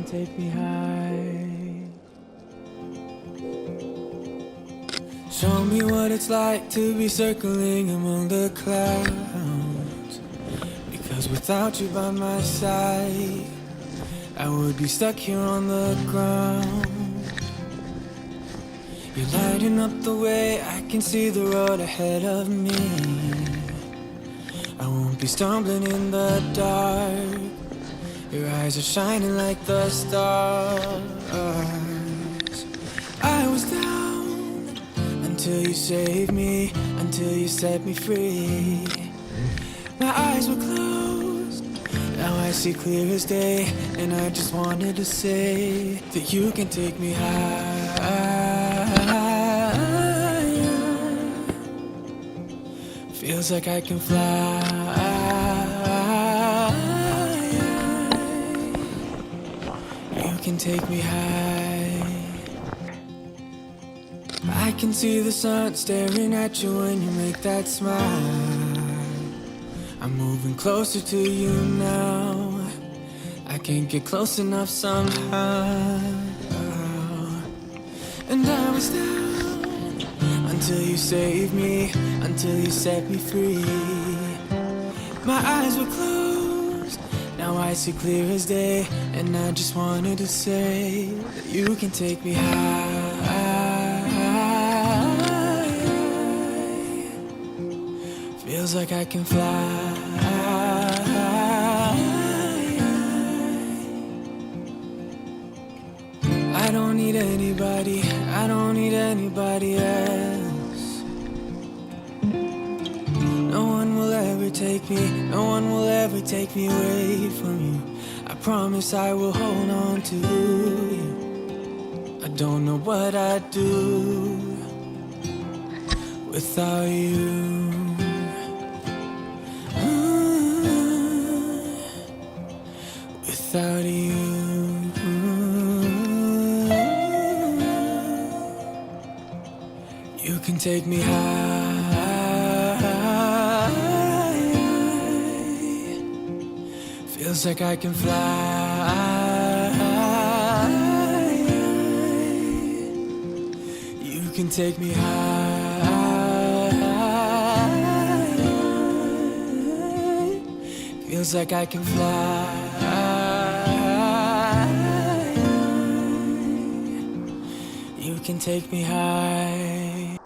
take me high. Show me what it's like to be circling among the clouds. Because without you by my side, I would be stuck here on the ground. You're lighting up the way, I can see the road ahead of me. I won't be stumbling in the dark. Your eyes are shining like the stars. I was down until you saved me, until you set me free. My eyes were closed, now I see clear as day. And I just wanted to say that you can take me high. Feels like I can fly. You can take me high. I can see the sun staring at you when you make that smile. I'm moving closer to you now. I can't get close enough somehow. And I was down until you saved me, until you set me free. My eyes were closed, now I see clear as day. And I just wanted to say that you can take me high. Feels like I can fly. I don't need anybody, I don't need anybody else. No one will ever take me, no one will ever take me away from you. I promise I will hold on to you. I don't know what I'd do without you. Without you. You can take me high. Feels like I can fly. You can take me high. Feels like I can fly. You can take me high.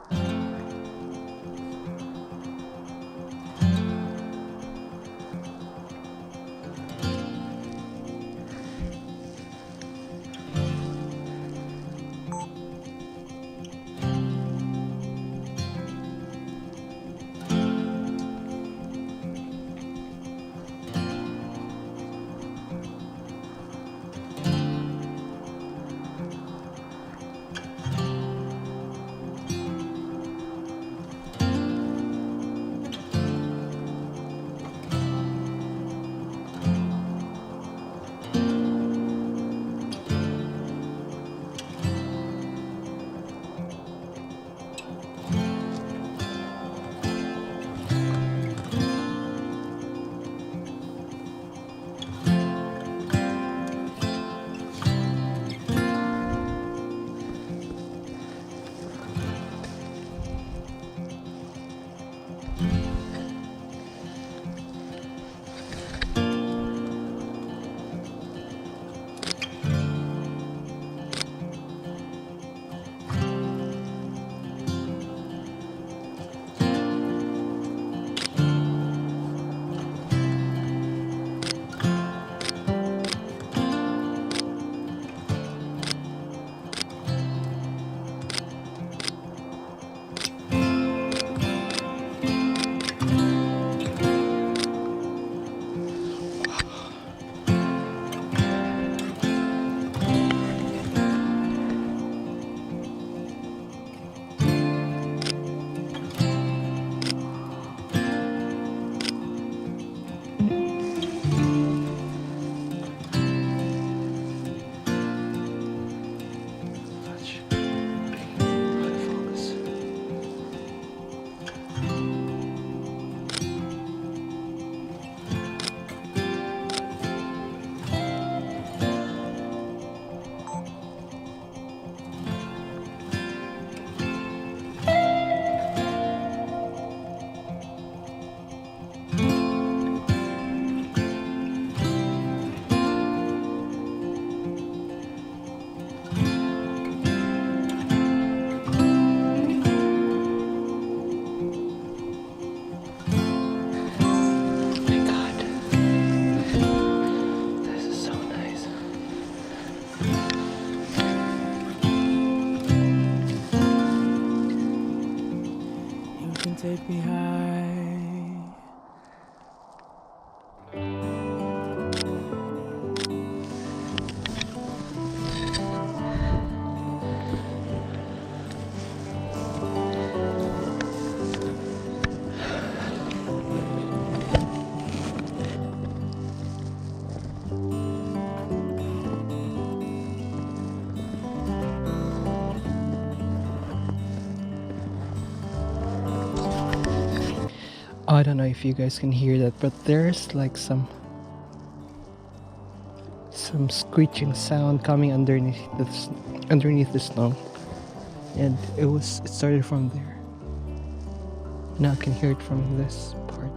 take me high. I don't know if you guys can hear that, but there's like some screeching sound coming underneath the snow, and it started from there. Now I can hear it from this part.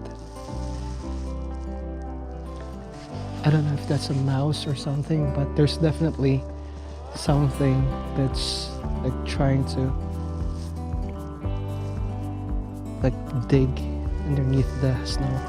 I don't know if that's a mouse or something, but there's definitely something that's like trying to like dig underneath the snow.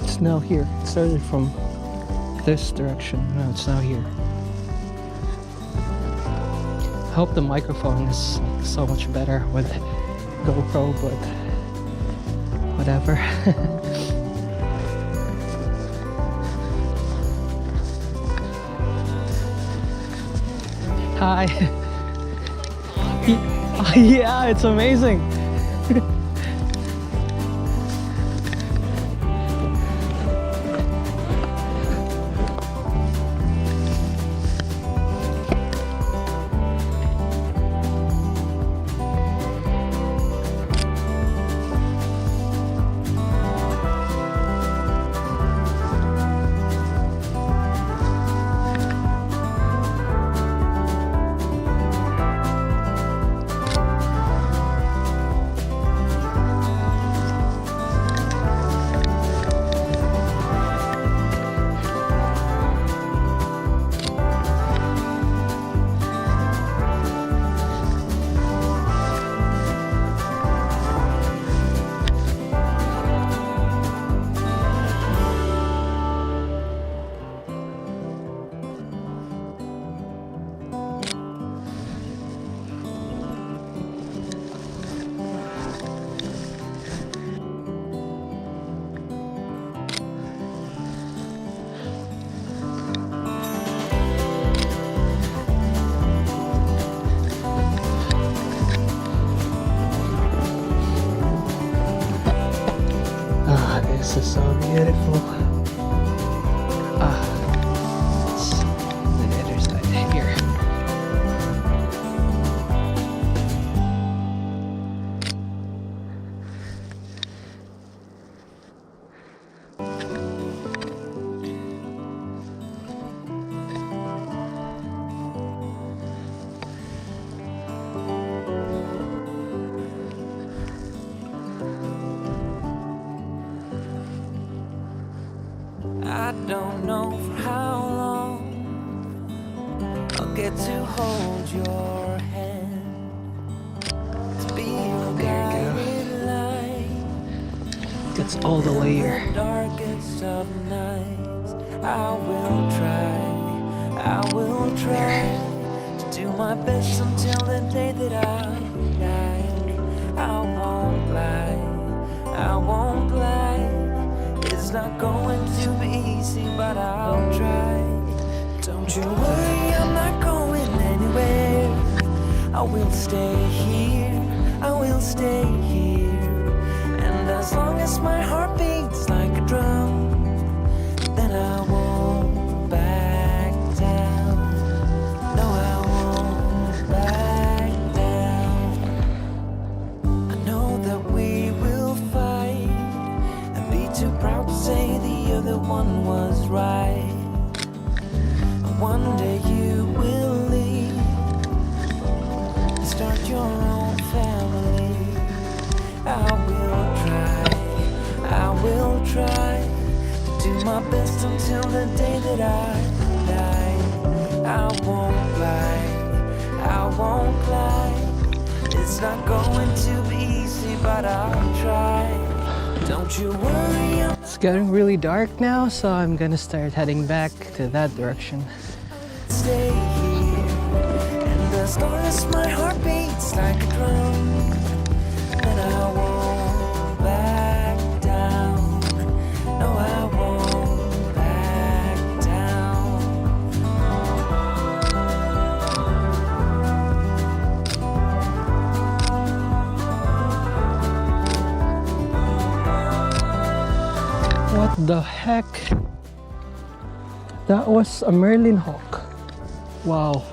It's now here. It started from this direction. Now it's now here. I hope the microphone is so much better with GoPro, but whatever. Hi. Yeah, it's amazing. This is so beautiful. It's the other side here. I don't know for how long I'll get to hold your hand, to be your guiding light. That's all the way here. In the darkest of nights, I will try to do my best until the day that I die. I won't lie. It's not going to be easy, but I'll try. Don't you worry, I'm not going anywhere. I will stay here. And as long as my heart beats like a drum, then I won't back down. No, I won't back down. I know that we will fight and be too proud to say the other one was right. And one day you will leave and start your own family. I will try to do my best until the day that I die. I won't lie, I won't lie. It's not going to be easy, but I'll try. Don't you worry, I'm It's getting really dark now, so I'm gonna start heading back to that direction. stay here. And as long as my heart beats like a drum, then I won't back down. No, I won't back down. What the heck? That was a Merlin hawk. Wow.